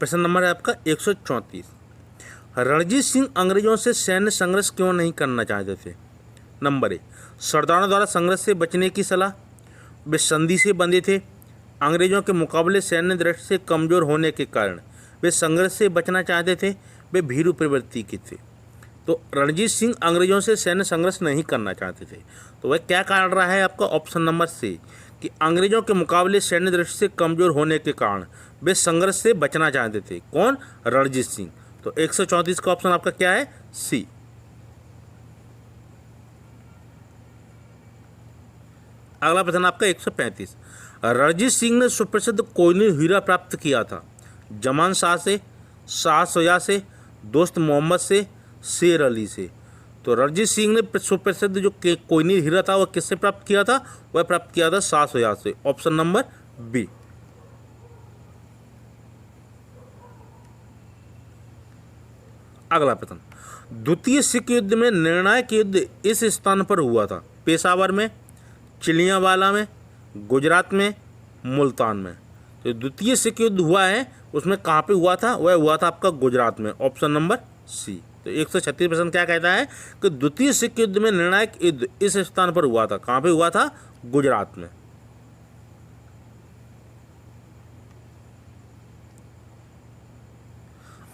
प्रश्न नंबर है आपका 134। रणजीत सिंह अंग्रेजों से सैन्य संघर्ष क्यों नहीं करना चाहते थे? नंबर ए, सरदारों द्वारा संघर्ष से बचने की सलाह, वे संधि से बंधे थे, अंग्रेजों के मुकाबले सैन्य दृष्टि से कमज़ोर होने के कारण वे संघर्ष से बचना चाहते थे, वे भीरू प्रवृत्ति के थे। तो रणजीत सिंह अंग्रेजों से सैन्य संघर्ष नहीं करना चाहते थे, तो वह क्या कारण रहा है आपका? ऑप्शन नंबर सी कि अंग्रेजों के मुकाबले सैन्य दृष्टि से कमज़ोर होने के कारण वे संघर्ष से बचना चाहते थे। कौन? रणजीत सिंह। तो 134 का ऑप्शन आपका क्या है? सी। अगला प्रश्न आपका 135। रणजीत सिंह ने सुप्रसिद्ध कोहिनूर हीरा प्राप्त किया था जमान शाह से, शाह शुजा से, दोस्त मोहम्मद से, शेर अली से। तो रणजीत सिंह ने सुप्रसिद्ध जो कोहिनूर हीरा था वह किससे प्राप्त किया था? वह प्राप्त किया था शाह शुजा से। Option number B. अगला प्रश्न, द्वितीय सिख युद्ध में निर्णायक युद्ध इस स्थान पर हुआ था? पेशावर में, चिलियांवाला में, गुजरात में, मुल्तान में। तो द्वितीय सिख युद्ध हुआ है उसमें कहाँ पे हुआ था? वह हुआ था आपका गुजरात में। Option number C. तो 136 प्रश्न क्या कहता है कि द्वितीय सिख युद्ध में निर्णायक युद्ध इस स्थान पर हुआ था। कहाँ पे हुआ था? गुजरात में।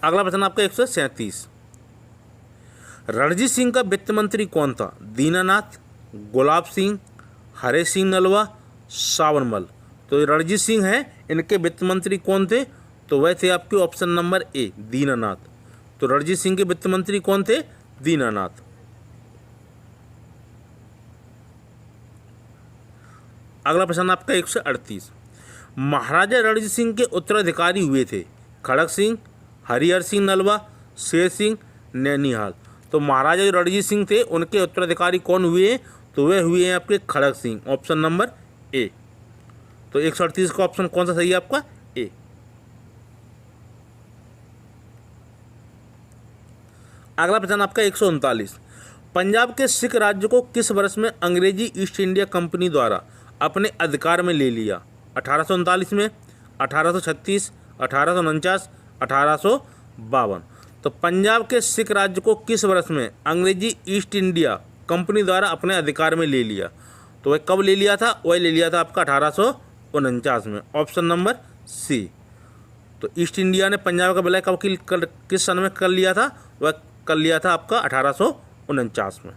अगला प्रश्न आपका 137। रणजीत सिंह का वित्त मंत्री कौन था? दीनानाथ, गुलाब सिंह, हरे सिंह नलवा, सावरमल। तो रणजीत सिंह हैं, इनके वित्त मंत्री कौन थे? तो वह थे आपके ऑप्शन नंबर ए, दीनानाथ। तो रणजीत सिंह के वित्त मंत्री कौन थे? दीनानाथ। अगला प्रश्न आपका 138। महाराजा रणजीत सिंह के उत्तराधिकारी हुए थे खड़क सिंह, हरिहर सिंह नलवा, शेर सिंह, नैनीहाल। तो महाराजा जो रणजीत सिंह थे उनके उत्तराधिकारी कौन हुए? तो वे हुए हैं आपके Khadak Singh. Option number A. तो 138 का ऑप्शन कौन सा सही है आपका? ए। अगला प्रश्न आपका 139। पंजाब के सिख राज्य को किस वर्ष में अंग्रेजी ईस्ट इंडिया कंपनी द्वारा अपने अधिकार में ले लिया? 1839 में, 1836, 1849, 1852। तो पंजाब के सिख राज्य को किस वर्ष में अंग्रेजी ईस्ट इंडिया कंपनी द्वारा अपने अधिकार में ले लिया? तो वह कब ले लिया था? वह ले लिया था आपका 1849 में। Option number C. तो ईस्ट इंडिया ने पंजाब का विलय कब किस सन में कर लिया था? वह कर लिया था आपका 1849 में।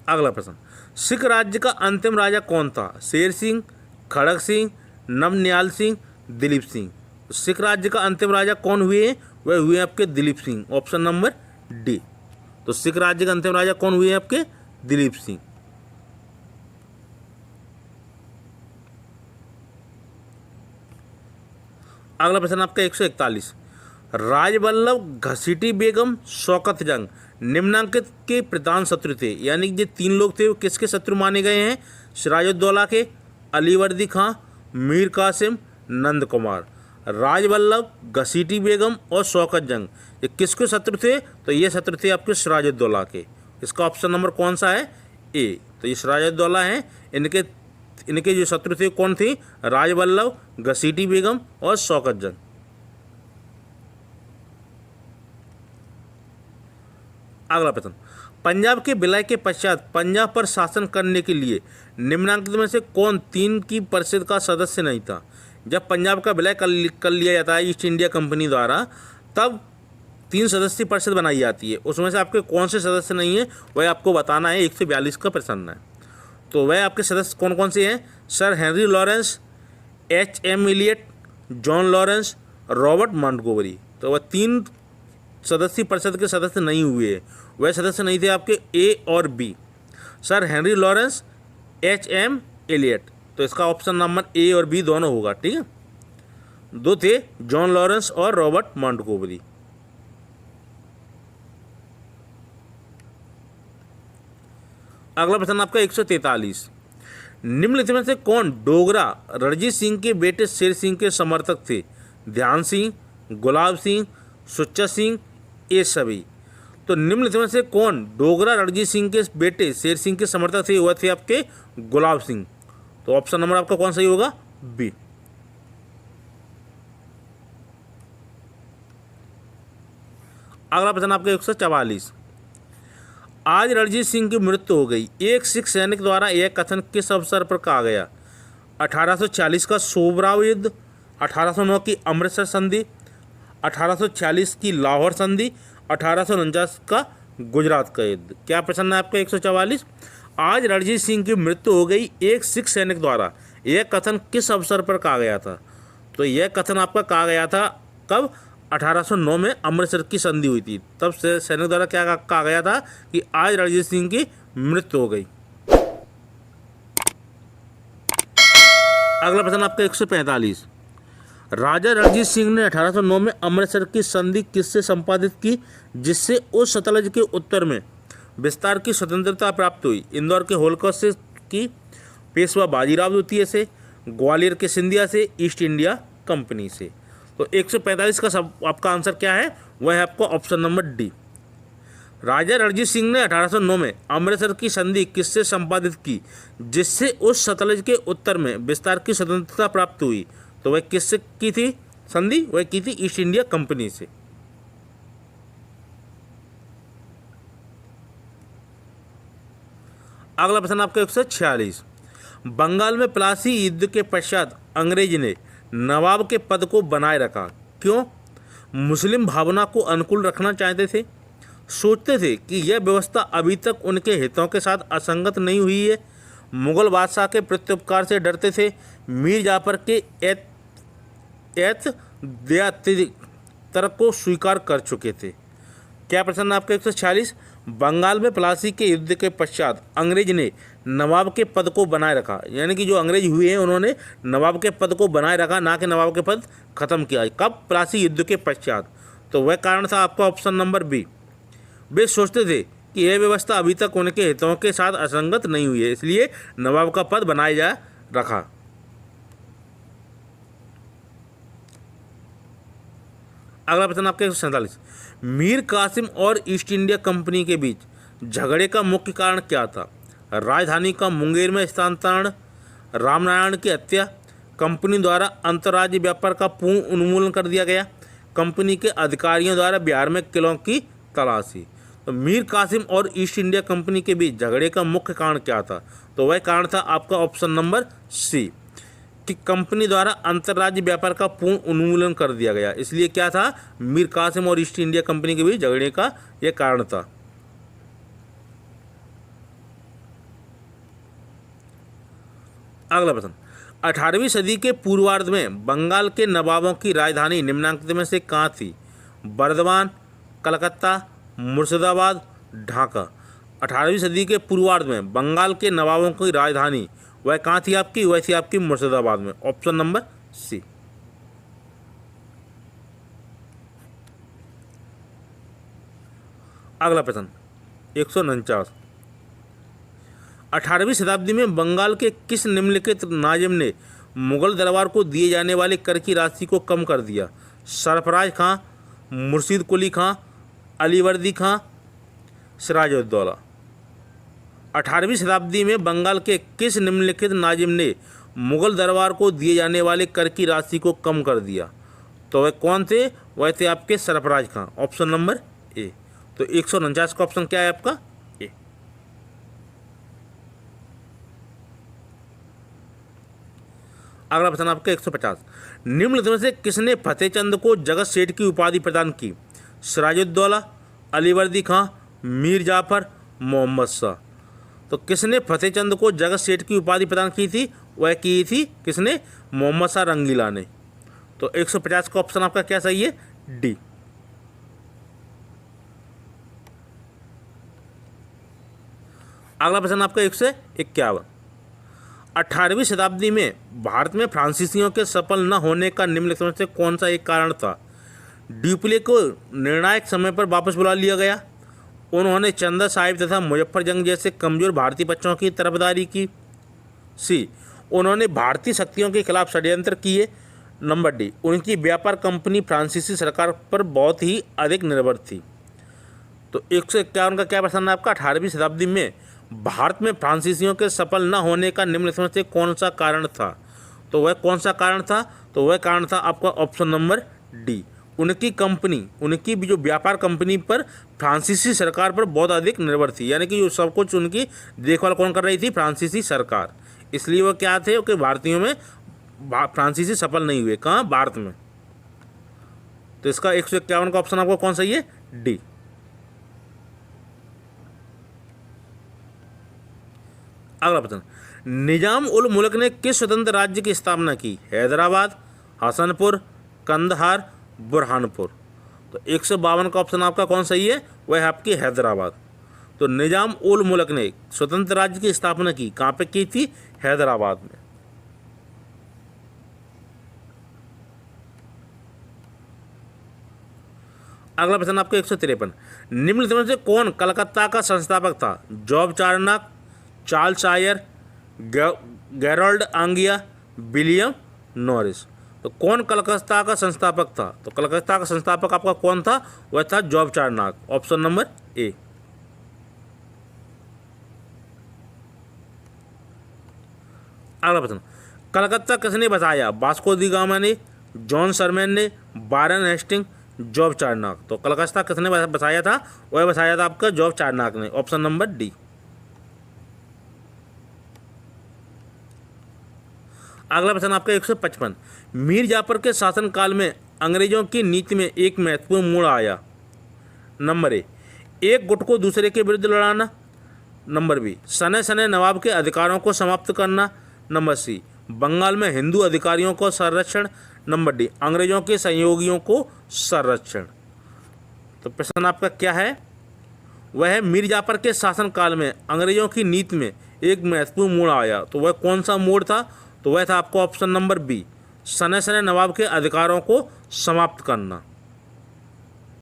अगला प्रश्न, सिख राज्य का अंतिम राजा कौन था? शेर सिंह, खड़क सिंह, नवनिहाल सिंह, दिलीप सिंह। सिख राज्य का अंतिम राजा कौन हुए हैं? वह हुए आपके Dilip Singh. Option number D. तो सिख राज्य का अंतिम राजा कौन हुए हैं आपके? दिलीप सिंह। अगला प्रश्न आपका 141। राजवल्लभ, घसीटी बेगम, शौकत जंग निम्नांकित के प्रधान शत्रु थे। यानी कि जो तीन लोग थे वो किसके शत्रु माने गए हैं? सिराजुद्दौला के, अलीवर्दी खां, मीर कासिम, नंद कुमार। राजवल्लभ, घसीटी बेगम और शौकत जंग ये किसके शत्रु थे? तो ये शत्रु थे आपके सिराजुद्दौला के। इसका ऑप्शन नंबर कौन सा है? ए। तो ये सिराजुद्दौला हैं, इनके जो शत्रु थे कौन थे? राजवल्लभ, घसीटी बेगम और शौकत जंग। अगला प्रश्न, पंजाब के विलय के पश्चात पंजाब पर शासन करने के लिए निम्नांकित में से कौन तीन की परिषद का सदस्य नहीं था? जब पंजाब का विलय कर लिया जाता है ईस्ट इंडिया कंपनी द्वारा, तब 3 सदस्यीय परिषद बनाई जाती है। उसमें से आपके कौन से सदस्य नहीं है वह आपको बताना है। 142 का प्रश्न है। तो वह आपके सदस्य कौन कौन से हैं? Sir Henry Lawrence, H.M. Elliot, John Lawrence, Robert Montgomery. तो वह 3 सदस्यीय परिषद के सदस्य नहीं हुए। वह सदस्य नहीं थे आपके ए और B, sir Henry Lawrence, H.M. Elliot. तो इसका ऑप्शन नंबर ए और बी दोनों होगा। ठीक है, 2 थे जॉन लॉरेंस और रॉबर्ट मॉन्टगोमरी। अगला प्रश्न आपका 143। निम्नलिखित में से कौन डोगरा रणजीत सिंह के बेटे शेर सिंह के समर्थक थे? ध्यान सिंह, गुलाब सिंह, सुच्चा सिंह, ये सभी। तो निम्नलिखित में से कौन डोगरा रणजीत सिंह के बेटे शेर सिंह के समर्थक थे? वह थे आपके गुलाब सिंह। तो ऑप्शन नंबर आपका कौन सही होगा? बी। अगला प्रश्न आपका 144, आज रणजीत सिंह की मृत्यु हो गई, एक सिख सैनिक द्वारा यह कथन किस अवसर पर कहा गया? 1840 का सोबराव युद्ध, 1809 की अमृतसर संधि, 1846 की लाहौर संधि, 1849 का गुजरात का युद्ध। क्या प्रश्न है आपका 144? आज रणजीत सिंह की मृत्यु हो गई, एक सिख सैनिक द्वारा यह कथन किस अवसर पर कहा गया था? तो यह कथन आपका कहा गया था कब? 1809 में अमृतसर की संधि हुई थी, तब से सैनिक द्वारा क्या कहा गया था कि आज रणजीत सिंह की मृत्यु हो गई। अगला प्रश्न आपका 145, राजा रणजीत सिंह ने 1809 में अमृतसर की संधि किससे संपादित की जिससे उस सतलज के उत्तर में विस्तार की स्वतंत्रता प्राप्त हुई? इंदौर के होलकर से की, पेशवा बाजीराव द्वितीय से, ग्वालियर के सिंधिया से, ईस्ट इंडिया कंपनी से। तो 145 का सब आपका आंसर क्या है? वह है आपका ऑप्शन नंबर डी। राजा रणजीत सिंह ने 1809 में अमृतसर की संधि किससे संपादित की जिससे उस सतलज के उत्तर में विस्तार की स्वतंत्रता प्राप्त हुई? तो वह किससे की थी संधि? वह की थी ईस्ट इंडिया कंपनी से। अगला प्रश्न आपका 146, बंगाल में प्लासी युद्ध के पश्चात अंग्रेज ने नवाब के पद को बनाए रखा, क्यों? मुस्लिम भावना को अनुकूल रखना चाहते थे, सोचते थे कि यह व्यवस्था अभी तक उनके हितों के साथ असंगत नहीं हुई है, मुगल बादशाह के प्रत्युपकार से डरते थे, मीर जाफर के तर्क को स्वीकार कर चुके थे। क्या प्रश्न आपका 146? बंगाल में प्लासी के युद्ध के पश्चात अंग्रेज ने नवाब के पद को बनाए रखा, यानी कि जो अंग्रेज हुए हैं उन्होंने नवाब के पद को बनाए रखा, ना कि नवाब के पद खत्म किया। कब? प्लासी युद्ध के पश्चात। तो वह कारण था आपका ऑप्शन नंबर बी। वे सोचते थे कि यह व्यवस्था अभी तक उनके हितों के साथ असंगत नहीं हुई है, इसलिए नवाब का पद बनाया जा रखा। अगला प्रश्न आपका 147, मीर कासिम और ईस्ट इंडिया कंपनी के बीच झगड़े का मुख्य कारण क्या था? राजधानी का मुंगेर में स्थानांतरण, रामनारायण की हत्या, कंपनी द्वारा अंतर्राज्यीय व्यापार का पूर्ण उन्मूलन कर दिया गया, कंपनी के अधिकारियों द्वारा बिहार में किलों की तलाशी। तो मीर कासिम और ईस्ट इंडिया कंपनी के बीच झगड़े का मुख्य कारण क्या था? तो वह कारण था आपका ऑप्शन नंबर सी कि कंपनी द्वारा अंतर्राज्यीय व्यापार का पूर्ण उन्मूलन कर दिया गया, इसलिए क्या था? मीर कासिम और ईस्ट इंडिया कंपनी के बीच झगड़े का यह कारण था। अगला प्रश्न, 18वीं सदी के पूर्वार्ध में बंगाल के नवाबों की राजधानी निम्नलिखित में से कहाँ थी? बर्दवान, कलकत्ता, मुर्शिदाबाद, ढाका। 18वीं सदी के पूर्वार्ध में बंगाल के नवाबों की राजधानी वह कहाँ थी आपकी? वह थी आपकी मुर्शिदाबाद में, ऑप्शन नंबर सी। अगला प्रश्न 149, 18वीं शताब्दी में बंगाल के किस निम्नलिखित नाजिम ने मुगल दरबार को दिए जाने वाले कर की राशि को कम कर दिया? सरफराज खां, मुर्शीद कुली खां, अलीवर्दी खां, सिराजुद्दौला। 18वीं शताब्दी में बंगाल के किस निम्नलिखित नाजिम ने मुगल दरबार को दिए जाने वाले कर की राशि को कम कर दिया? तो वह कौन थे? वह थे आपके सरफराज खां, ऑप्शन नंबर ए। तो 149 का ऑप्शन क्या है आपका? ए। अगला प्रश्न आपका 150, निम्नलिखित में से किसने फतेहचंद को जगत सेठ की उपाधि प्रदान की? सिराजुद्दौला, अलीवर्दी खां, मीर जाफर, मोहम्मद शाह। तो किसने फतेहचंद को जगत सेठ की उपाधि प्रदान की थी? वह की थी किसने? मोहम्मद शाह रंगीला ने। तो 150 का ऑप्शन आपका क्या सही है? डी। अगला प्रश्न आपका 151, 18वीं शताब्दी में भारत में फ्रांसीसियों के सफल न होने का निम्नलिखित में से कौन सा एक कारण था? ड्यूप्ले को निर्णायक समय पर वापस बुला लिया गया, उन्होंने चंदा साहिब तथा मुजफ्फरजंग जैसे कमजोर भारतीय पक्षों की तरफदारी की, सी उन्होंने भारतीय शक्तियों के खिलाफ षड्यंत्र किए, नंबर डी उनकी व्यापार कंपनी फ्रांसीसी सरकार पर बहुत ही अधिक निर्भर थी। तो 151 का क्या प्रश्न है आपका? 18वीं शताब्दी में भारत में फ्रांसीसियों के सफल न होने का निम्नलिखित में से कौन सा कारण था? तो वह कौन सा कारण था? तो वह कारण था आपका ऑप्शन नंबर डी उनकी भी जो व्यापार कंपनी पर फ्रांसीसी सरकार पर बहुत अधिक निर्भर थी, यानी कि जो सब कुछ उनकी देखभाल कौन कर रही थी? फ्रांसीसी सरकार। इसलिए वो क्या थे कि भारतीयों में फ्रांसीसी सफल नहीं हुए। कहाँ? भारत में। तो इसका 151 का ऑप्शन आपको कौन सही है? डी। अगला प्रश्न, निजाम उल मुल्क ने किस स्वतंत्र राज्य की स्थापना की? हैदराबाद, हसनपुर, कंदहार, बुरहानपुर। तो 152 का ऑप्शन आपका कौन सही है? वह है आपकी हैदराबाद। तो निजाम उल मुल्क ने स्वतंत्र राज्य की स्थापना की, कहाँ पे की थी? हैदराबाद में। अगला प्रश्न आपका 153, निम्नलिखित में से कौन कलकत्ता का संस्थापक था? Job Charnock, Charles Eyre, Gerald आंगिया, विलियम नॉरिस। तो कौन कलकत्ता का संस्थापक था? तो कलकत्ता का संस्थापक आपका कौन था? वह था Job Charnock. Option number A. अगला प्रश्न, कलकत्ता किसने बसाया? वास्को दी गामा ने, जॉन सरमैन ने, वारेन हेस्टिंग, जॉब चार्नक। तो कलकत्ता किसने बसाया था? वह बसाया था आपका जॉब चार्नक ने। Option number D. अगला प्रश्न आपका 155, मीर जाफर के शासनकाल में अंग्रेजों की नीति में एक महत्वपूर्ण मोड़ आया। नंबर ए, एक गुट को दूसरे के विरुद्ध लड़ाना। नंबर बी, सने सने नवाब के अधिकारों को समाप्त करना। नंबर सी, बंगाल में हिंदू अधिकारियों को संरक्षण। नंबर डी, अंग्रेजों के सहयोगियों को संरक्षण। तो प्रश्न आपका क्या है? वह है मीर जाफर के शासनकाल में अंग्रेजों की नीति में एक महत्वपूर्ण मोड़ आया। तो वह कौन सा मोड़ था? तो वह था आपको ऑप्शन नंबर बी, सने सने नवाब के अधिकारों को समाप्त करना।